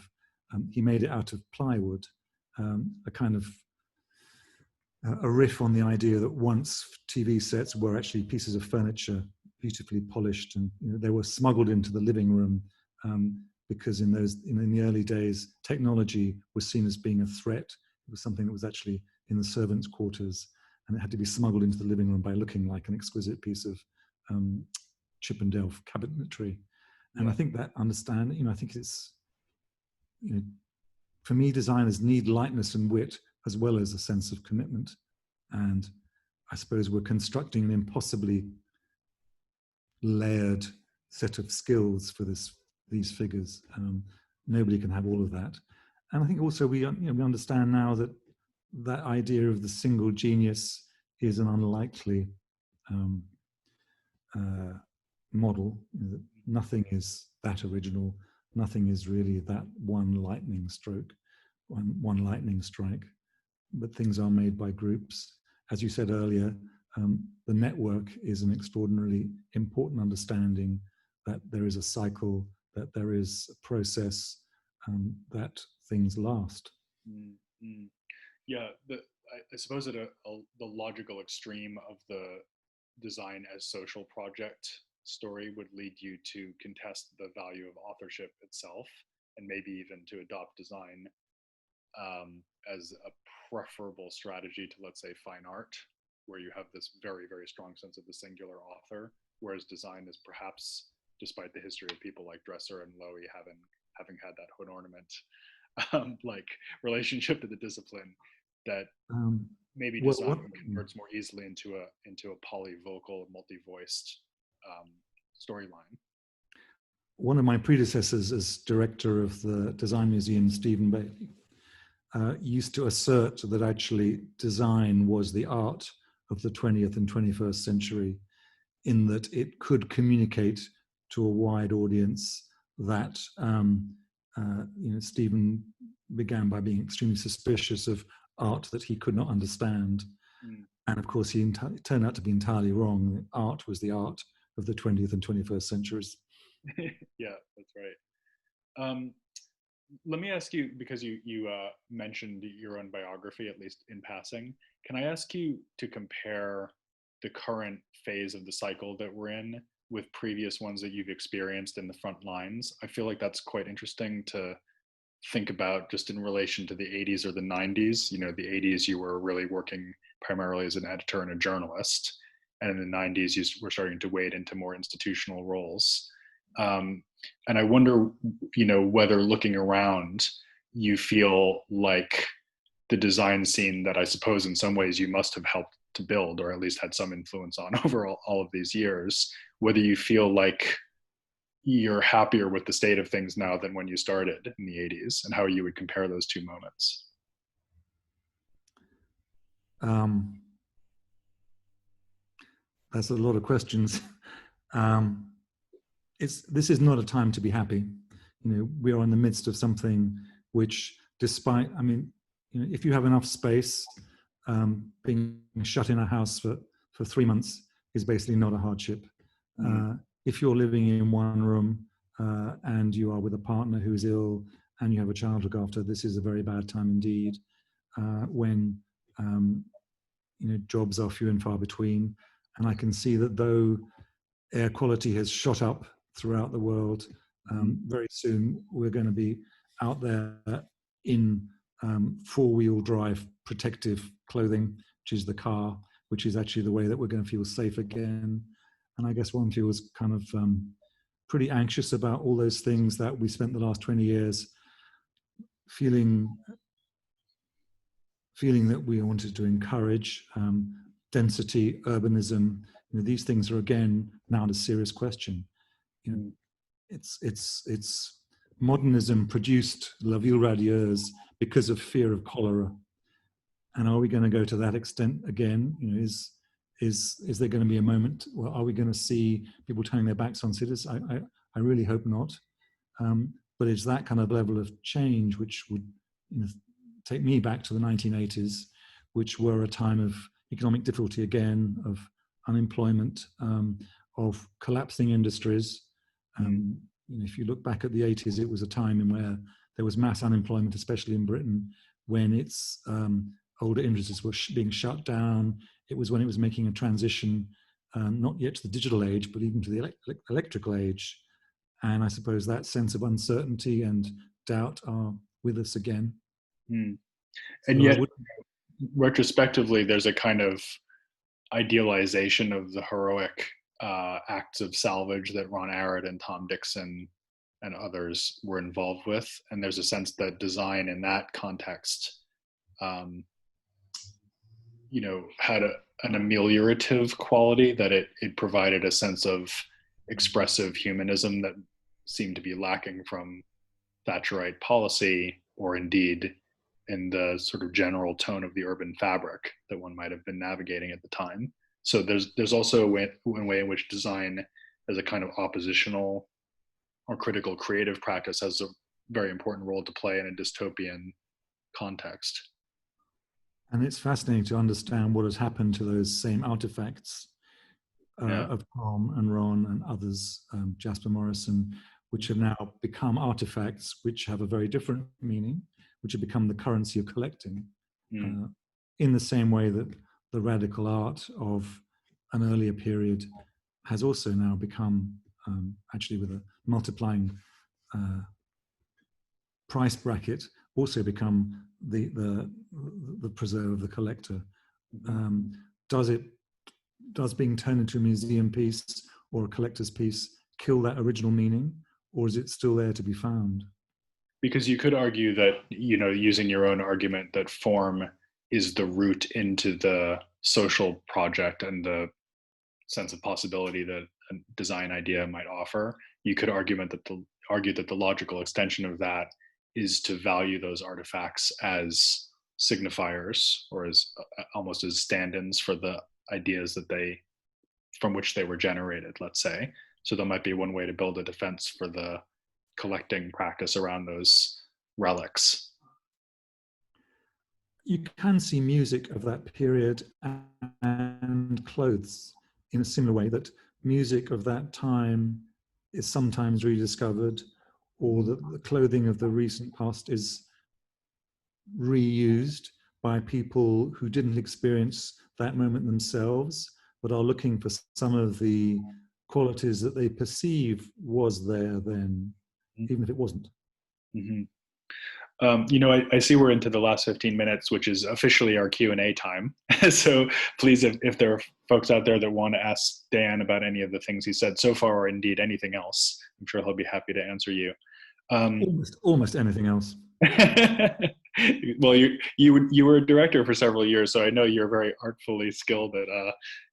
He made it out of plywood, a kind of a riff on the idea that once TV sets were actually pieces of furniture, beautifully polished, and they were smuggled into the living room because in the early days, technology was seen as being a threat. It was something that was actually in the servants' quarters, and it had to be smuggled into the living room by looking like an exquisite piece of Chippendale cabinetry. And I think that I think it's, for me, designers need lightness and wit as well as a sense of commitment. And I suppose we're constructing an impossibly layered set of skills for these figures. Nobody can have all of that. And I think also we understand now that that idea of the single genius is an unlikely model. Nothing is that original. Nothing is really that one lightning stroke, one lightning strike. But things are made by groups. As you said earlier, the network is an extraordinarily important understanding that there is a cycle, that there is a process, that things last. Mm-hmm. Yeah, I suppose at the logical extreme of the design as social project story would lead you to contest the value of authorship itself, and maybe even to adopt design as a preferable strategy to, let's say, fine art, where you have this very, very strong sense of the singular author, whereas design is perhaps, despite the history of people like Dresser and Loewy having had that hood ornament like relationship to the discipline, that maybe design converts more easily into a polyvocal, multi-voiced storyline. One of my predecessors as director of the Design Museum, Stephen Bailey, used to assert that actually design was the art of the 20th and 21st century, in that it could communicate to a wide audience that Stephen began by being extremely suspicious of art that he could not understand. And of course, he turned out to be entirely wrong. Art was the art of the 20th and 21st centuries. Yeah, that's right. Let me ask you, because you mentioned your own biography, at least in passing, can I ask you to compare the current phase of the cycle that we're in with previous ones that you've experienced in the front lines? I feel like that's quite interesting to think about just in relation to the 80s or the 90s. The 80s, you were really working primarily as an editor and a journalist. And in the 90s, you were starting to wade into more institutional roles. And I wonder, whether looking around, you feel like the design scene that I suppose in some ways you must have helped to build, or at least had some influence on over all of these years, whether you feel like you're happier with the state of things now than when you started in the 80s, and how you would compare those two moments. That's a lot of questions. This is not a time to be happy. We are in the midst of something which, despite, if you have enough space, being shut in a house for 3 months is basically not a hardship. If you're living in one room and you are with a partner who's ill and you have a child to look after, this is a very bad time indeed. When jobs are few and far between, and I can see that though air quality has shot up throughout the world, very soon we're going to be out there in four-wheel drive protective clothing, which is the car, which is actually the way that we're going to feel safe again. And I guess Wonti was kind of pretty anxious about all those things that we spent the last 20 years feeling that we wanted to encourage. Density, urbanism, these things are again now a serious question. It's modernism produced La Ville Radieuse because of fear of cholera. And are we going to go to that extent again? Is there going to be a moment? Well, are we going to see people turning their backs on cities? I really hope not. But it's that kind of level of change which would take me back to the 1980s, which were a time of economic difficulty again, of unemployment, of collapsing industries. If you look back at the 80s, it was a time in where there was mass unemployment, especially in Britain, when its older industries were being shut down. It was when it was making a transition, not yet to the digital age, but even to the electrical age. And I suppose that sense of uncertainty and doubt are with us again. And So yet, retrospectively, there's a kind of idealization of the heroic acts of salvage that Ron Arad and Tom Dixon and others were involved with. And there's a sense that design in that context, had an ameliorative quality, that it provided a sense of expressive humanism that seemed to be lacking from Thatcherite policy, or indeed in the sort of general tone of the urban fabric that one might have been navigating at the time. So there's also one way in which design as a kind of oppositional or critical creative practice has a very important role to play in a dystopian context. And it's fascinating to understand what has happened to those same artifacts of Tom and Ron and others, Jasper Morrison, which have now become artifacts which have a very different meaning, which have become the currency of collecting, in the same way that the radical art of an earlier period has also now become, actually with a multiplying price bracket, also become the preserve of the collector. Does being turned into a museum piece or a collector's piece kill that original meaning, or is it still there to be found? Because you could argue that, using your own argument, that form is the route into the social project and the sense of possibility that a design idea might offer, you could argue that the logical extension of that is to value those artifacts as signifiers, or as almost as stand-ins for the ideas from which they were generated, let's say. So that might be one way to build a defense for the collecting practice around those relics. You can see music of that period and clothes in a similar way, that music of that time is sometimes rediscovered, or that the clothing of the recent past is reused by people who didn't experience that moment themselves, but are looking for some of the qualities that they perceive was there then, even if it wasn't. Mm-hmm. I see we're into the last 15 minutes, which is officially our Q&A time. So please, if there are folks out there that want to ask Dan about any of the things he said so far, or indeed anything else, I'm sure he'll be happy to answer you. Almost anything else. Well, you were a director for several years, so I know you're very artfully skilled at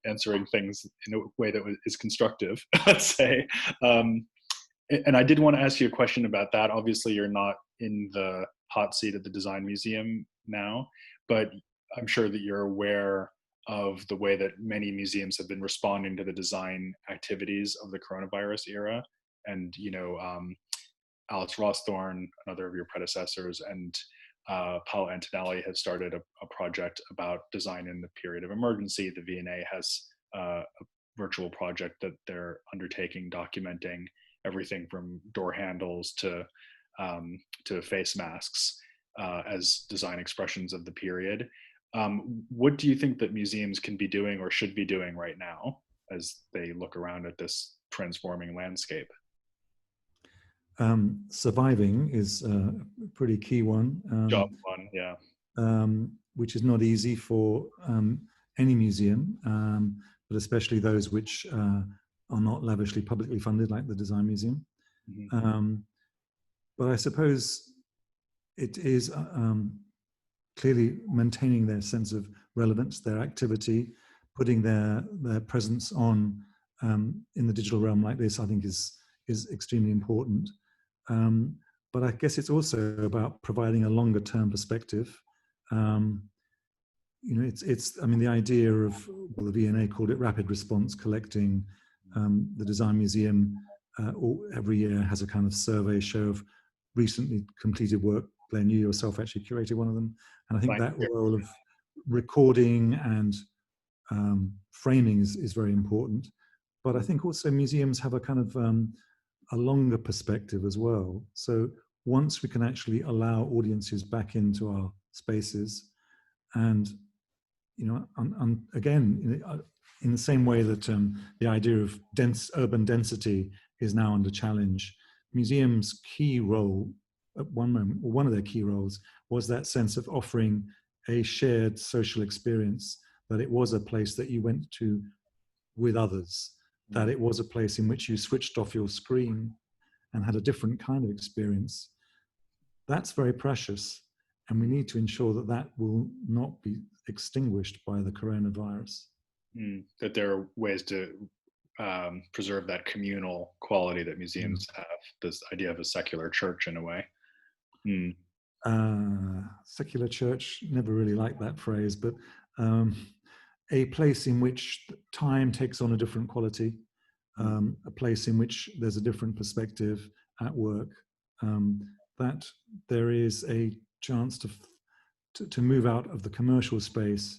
answering things in a way that is constructive, let's say. And I did want to ask you a question about that. Obviously, you're not in the hot seat at the Design Museum now, but I'm sure that you're aware of the way that many museums have been responding to the design activities of the coronavirus era. And, Alice Rawsthorne, another of your predecessors, and Paolo Antonelli have started a project about design in the period of emergency. The V&A has a virtual project that they're undertaking, documenting everything from door handles to face masks as design expressions of the period. What do you think that museums can be doing or should be doing right now as they look around at this transforming landscape? Surviving is a pretty key one. Job one, yeah. Which is not easy for any museum, but especially those which are not lavishly publicly funded like the Design Museum. Mm-hmm. But I suppose it is clearly maintaining their sense of relevance, their activity, putting their presence on in the digital realm like this, I think is extremely important. But I guess it's also about providing a longer term perspective. You know, I mean, the idea of, well, the V&A called it rapid response collecting. The Design Museum every year has a kind of survey show of recently completed work. Glenn, you yourself actually curated one of them. And I think that role of recording and framing is very important. But I think also museums have a kind of a longer perspective as well. So once we can actually allow audiences back into our spaces, and you know, again, in the same way that the idea of urban density is now under challenge, museums' key role at one moment, or one of their key roles, was that sense of offering a shared social experience, that it was a place that you went to with others, that it was a place in which you switched off your screen and had a different kind of experience. That's very precious, and we need to ensure that that will not be extinguished by the coronavirus. That there are ways to preserve that communal quality that museums have, this idea of a secular church in a way. Secular church, never really liked that phrase, but a place in which time takes on a different quality, a place in which there's a different perspective at work, that there is a chance to move out of the commercial space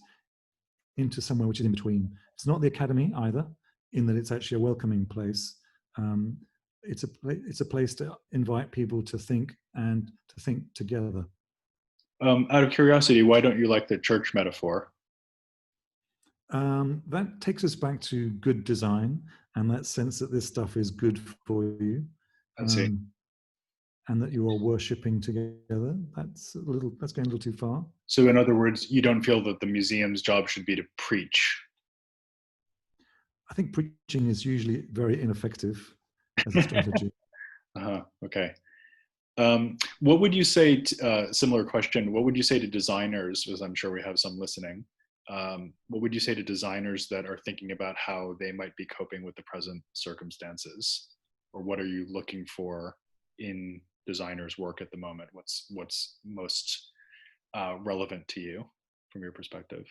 into somewhere which is in between. It's not the academy either, in that it's actually a welcoming place. It's a place to invite people to think and to think together. Out of curiosity, why don't you like the church metaphor? That takes us back to good design and that sense that this stuff is good for you. I see. And that you're all worshipping together. That's going a little too far. So in other words, you don't feel that the museum's job should be to preach? I think preaching is usually very ineffective as a strategy. Okay. What would you say, similar question, what would you say to designers, as I'm sure we have some listening, what would you say to designers that are thinking about how they might be coping with the present circumstances? Or what are you looking for in designers' work at the moment? What's most relevant to you from your perspective?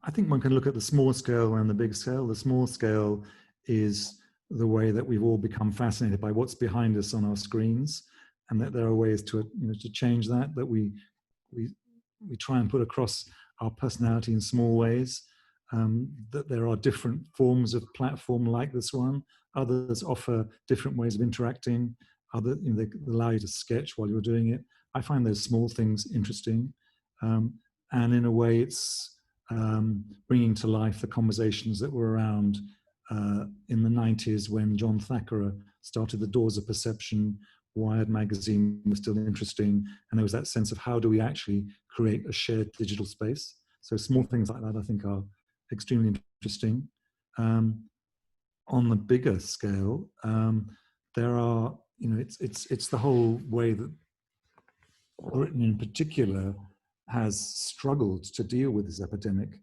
I think one can look at the small scale and the big scale. The small scale is the way that we've all become fascinated by what's behind us on our screens, and that there are ways to change that. That we try and put across our personality in small ways. That there are different forms of platform like this one. Others offer different ways of interacting. They allow you to sketch while you're doing it. I find those small things interesting, and in a way, it's bringing to life the conversations that were around in the 90s when John Thackeray started The Doors of Perception. Wired magazine was still interesting, and there was that sense of how do we actually create a shared digital space. So small things like that I think are extremely interesting. On the bigger scale, there are, it's the whole way that Britain in particular has struggled to deal with this epidemic.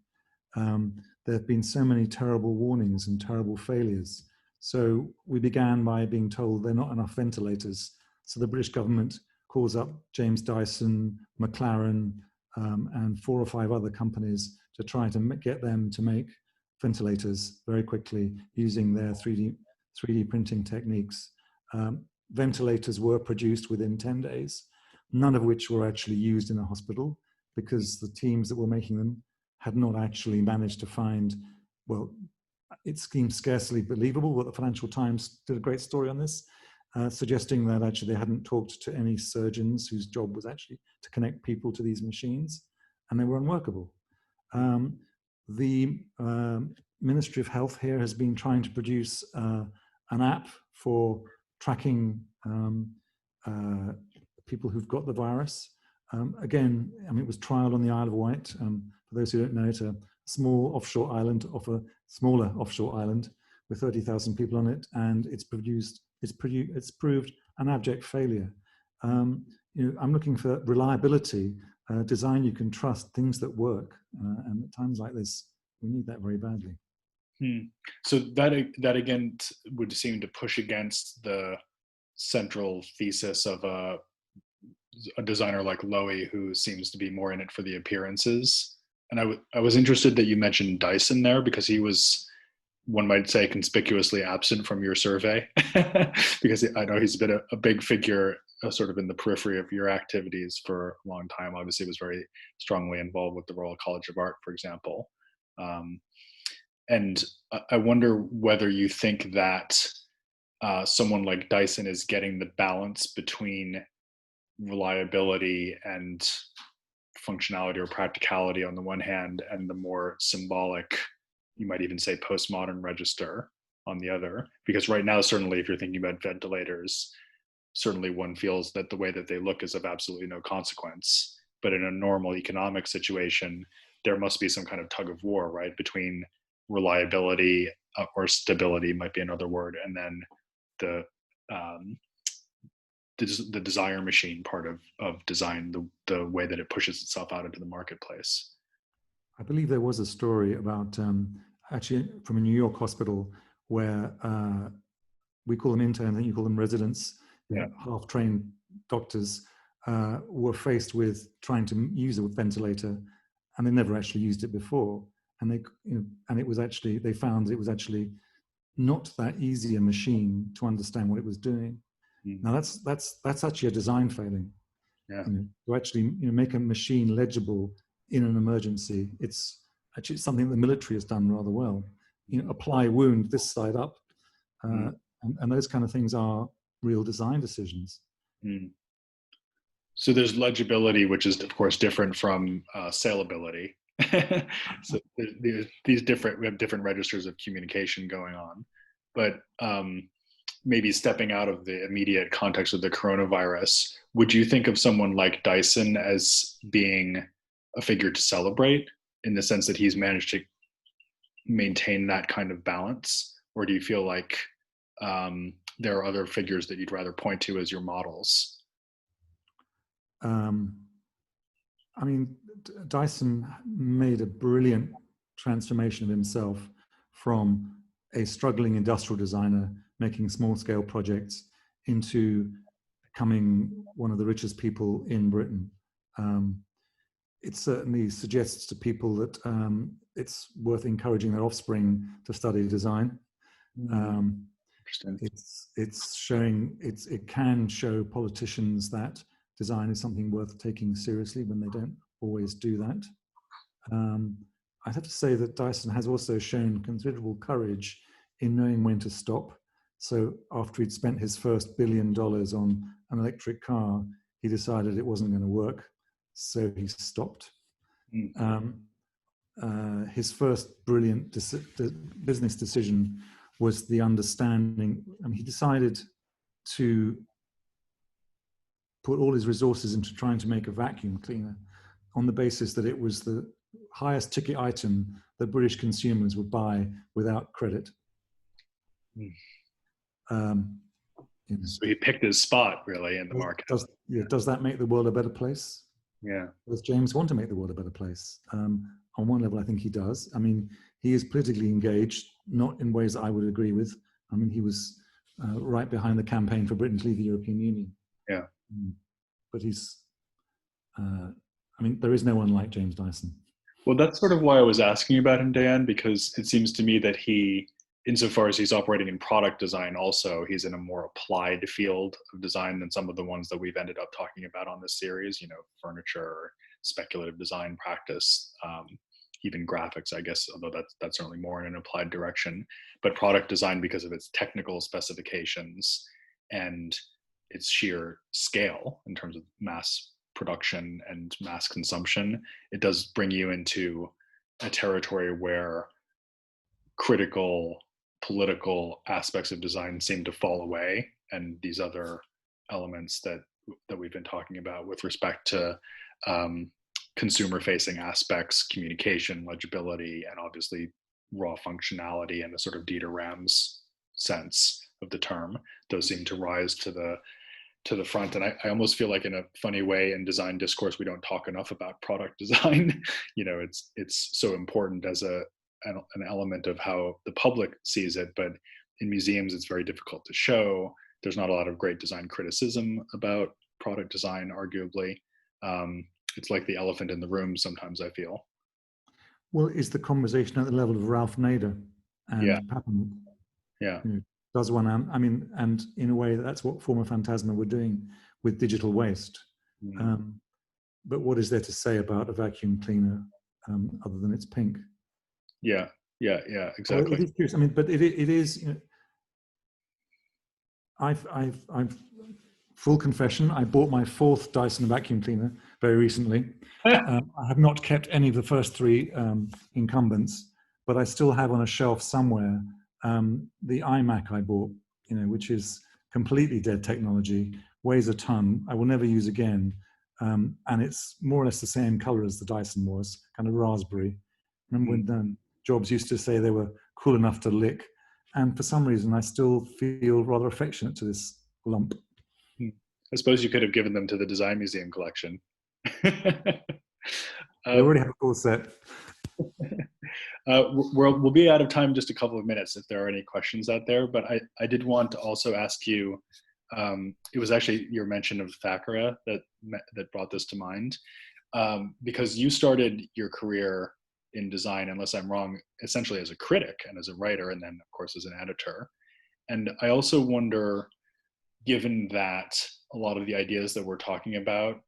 There have been so many terrible warnings and terrible failures. So we began by being told there are not enough ventilators. So the British government calls up James Dyson, McLaren, and 4 or 5 other companies to try to get them to make ventilators very quickly using their 3D printing techniques. Ventilators were produced within 10 days, none of which were actually used in a hospital because the teams that were making them had not actually managed to find, well, it seems scarcely believable, but the Financial Times did a great story on this, suggesting that actually they hadn't talked to any surgeons whose job was actually to connect people to these machines, and they were unworkable. The Ministry of Health here has been trying to produce an app for tracking people who've got the virus. Again, I mean, it was trialed on the Isle of Wight. For those who don't know it, small offshore island off a smaller offshore island with 30,000 people on it, and it's proved an abject failure. I'm looking for reliability, design you can trust, things that work, and at times like this, we need that very badly. So that again would seem to push against the central thesis of a designer like Loewy, who seems to be more in it for the appearances. And I was interested that you mentioned Dyson there, because he was, one might say, conspicuously absent from your survey, because I know he's been a big figure sort of in the periphery of your activities for a long time. Obviously, was very strongly involved with the Royal College of Art, for example. And I wonder whether you think that someone like Dyson is getting the balance between reliability and functionality or practicality on the one hand, and the more symbolic, you might even say postmodern register on the other. Because right now, certainly if you're thinking about ventilators, certainly one feels that the way that they look is of absolutely no consequence. But in a normal economic situation, there must be some kind of tug of war, right, between reliability or stability might be another word, and then the desire machine part of design, the way that it pushes itself out into the marketplace. I believe there was a story about, actually from a New York hospital, where we call them interns, I think you call them residents, yeah. Half-trained doctors, were faced with trying to use a ventilator, and they never actually used it before. And they found it was actually not that easy a machine to understand what it was doing. Now that's actually a design failing. Yeah. To actually make a machine legible in an emergency, it's actually something the military has done rather well. Apply wound this side up, and those kind of things are real design decisions. So there's legibility, which is of course different from saleability. So we have different registers of communication going on, but maybe stepping out of the immediate context of the coronavirus, would you think of someone like Dyson as being a figure to celebrate, in the sense that he's managed to maintain that kind of balance? Or do you feel like there are other figures that you'd rather point to as your models? I mean, Dyson made a brilliant transformation of himself from a struggling industrial designer making small-scale projects into becoming one of the richest people in Britain. It certainly suggests to people that it's worth encouraging their offspring to study design. It's showing, it can show politicians that design is something worth taking seriously when they don't always do that. I have to say that Dyson has also shown considerable courage in knowing when to stop. So after he'd spent his first $1 billion on an electric car, he decided it wasn't going to work, so he stopped. His first brilliant business decision was the understanding, and he decided to put all his resources into trying to make a vacuum cleaner on the basis that it was the highest ticket item that British consumers would buy without credit. So he picked his spot really in the market. Does that make the world a better place? Yeah. Does James want to make the world a better place? On one level, I think he does. I mean, he is politically engaged, not in ways that I would agree with. I mean, he was right behind the campaign for Britain to leave the European Union. Yeah. But he's, I mean, there is no one like James Dyson. Well, that's sort of why I was asking about him, Deyan, because it seems to me that he, insofar as he's operating in product design also, he's in a more applied field of design than some of the ones that we've ended up talking about on this series, furniture or speculative design practice, even graphics, I guess, although that's certainly more in an applied direction. But product design, because of its technical specifications and its sheer scale in terms of mass production and mass consumption, it does bring you into a territory where critical political aspects of design seem to fall away, and these other elements that we've been talking about with respect to consumer-facing aspects, communication, legibility, and obviously raw functionality in the sort of Dieter Rams sense of the term. Those seem to rise to the front. And I almost feel like in a funny way in design discourse, we don't talk enough about product design. It's so important as an element of how the public sees it, but in museums, it's very difficult to show. There's not a lot of great design criticism about product design, arguably. It's like the elephant in the room sometimes, I feel. Well, is the conversation at the level of Ralph Nader and Yeah, Papinek? yeah. Does one, and in a way, that's what Forma Phantasma were doing with digital waste. Mm. But what is there to say about a vacuum cleaner other than it's pink? Yeah, Well, exactly. it is curious. But it is. I've full confession. I bought my 4th Dyson vacuum cleaner very recently. I have not kept any of the first 3 incumbents, but I still have on a shelf somewhere the iMac I bought, which is completely dead technology, weighs a ton. I will never use again, and it's more or less the same color as the Dyson was, kind of raspberry. Remember when Jobs used to say they were cool enough to lick? And for some reason, I still feel rather affectionate to this lump. I suppose you could have given them to the Design Museum collection. They already have a full set. We'll be out of time in just a couple of minutes if there are any questions out there, but I did want to also ask you, it was actually your mention of Thackeray that brought this to mind, because you started your career in design, unless I'm wrong, essentially as a critic and as a writer, and then of course as an editor. And I also wonder, given that a lot of the ideas that we're talking about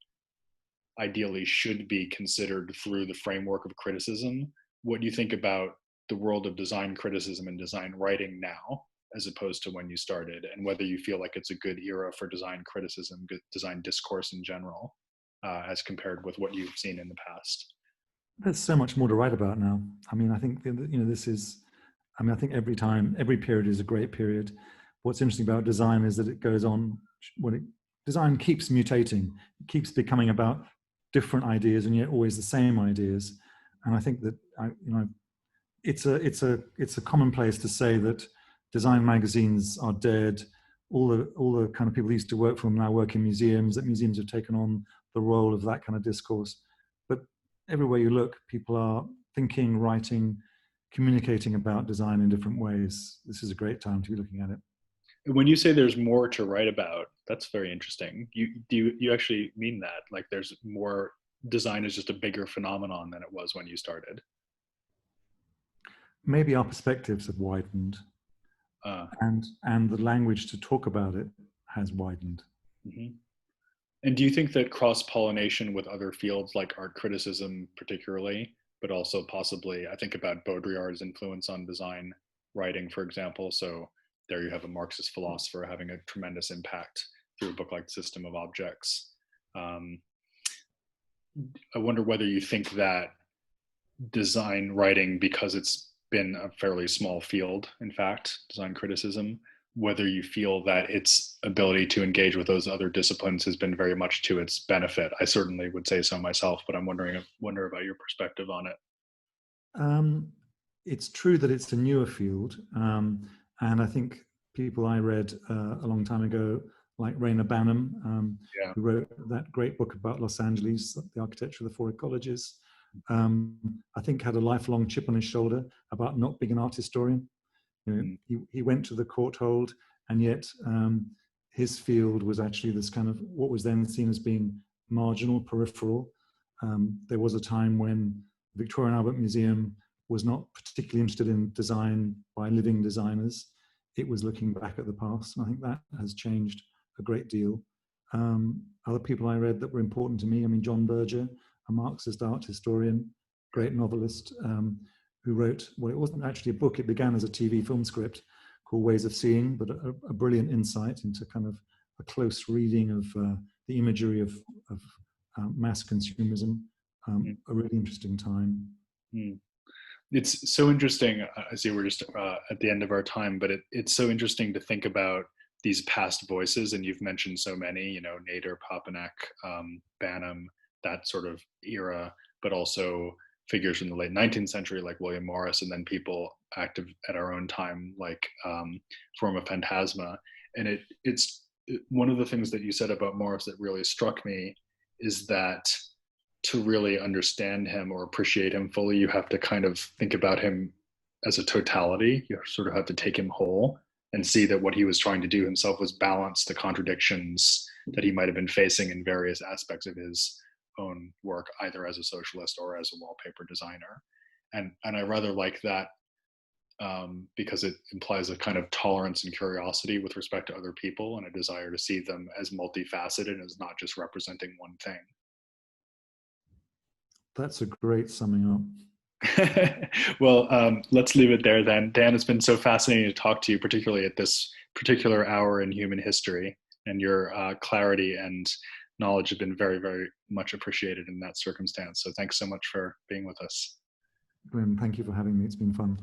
ideally should be considered through the framework of criticism, what do you think about the world of design criticism and design writing now, as opposed to when you started, and whether you feel like it's a good era for design criticism, design discourse in general, as compared with what you've seen in the past? There's so much more to write about now. I think this is. I think every period is a great period. What's interesting about design is that it goes on. Design keeps mutating. It keeps becoming about different ideas, and yet always the same ideas. And I think that it's a commonplace to say that design magazines are dead. All the kind of people who used to work for them now work in museums. That museums have taken on the role of that kind of discourse. But everywhere you look, people are thinking, writing, communicating about design in different ways. This is a great time to be looking at it. When you say there's more to write about, that's very interesting. You actually mean that? Like there's more, design is just a bigger phenomenon than it was when you started? Maybe our perspectives have widened, and the language to talk about it has widened. Mm-hmm. And do you think that cross-pollination with other fields like art criticism particularly, but also possibly, I think about Baudrillard's influence on design writing, for example. So there you have a Marxist philosopher having a tremendous impact through a book like System of Objects. I wonder whether you think that design writing, because it's been a fairly small field, in fact, design criticism, whether you feel that its ability to engage with those other disciplines has been very much to its benefit. I certainly would say so myself, but I'm wonder about your perspective on it. It's true that it's a newer field, and I think people I read a long time ago, like Rainer Banham, who wrote that great book about Los Angeles, The Architecture of the Four Ecologies, I think had a lifelong chip on his shoulder about not being an art historian. He went to the court hold, and yet his field was actually this kind of what was then seen as being marginal, peripheral. There was a time when the Victoria and Albert Museum was not particularly interested in design by living designers. It was looking back at the past, and I think that has changed a great deal. Other people I read that were important to me, John Berger, a Marxist art historian, great novelist, who wrote, well, it wasn't actually a book, it began as a TV film script called Ways of Seeing, but a brilliant insight into kind of a close reading of the imagery of mass consumerism, a really interesting time. It's so interesting. I see we're just at the end of our time, but it's so interesting to think about these past voices, and you've mentioned so many, Nader, Papinek, Banham, that sort of era, but also figures from the late 19th century like William Morris, and then people active at our own time like Forma Phantasma. And it's one of the things that you said about Morris that really struck me is that to really understand him or appreciate him fully, you have to kind of think about him as a totality. You sort of have to take him whole and see that what he was trying to do himself was balance the contradictions that he might have been facing in various aspects of his own work, either as a socialist or as a wallpaper designer. And I rather like that because it implies a kind of tolerance and curiosity with respect to other people and a desire to see them as multifaceted as not just representing one thing. That's a great summing up. Well, let's leave it there then. Dan, it's been so fascinating to talk to you, particularly at this particular hour in human history, and your clarity and knowledge have been very, very much appreciated in that circumstance. So thanks so much for being with us. Glenn, thank you for having me. It's been fun.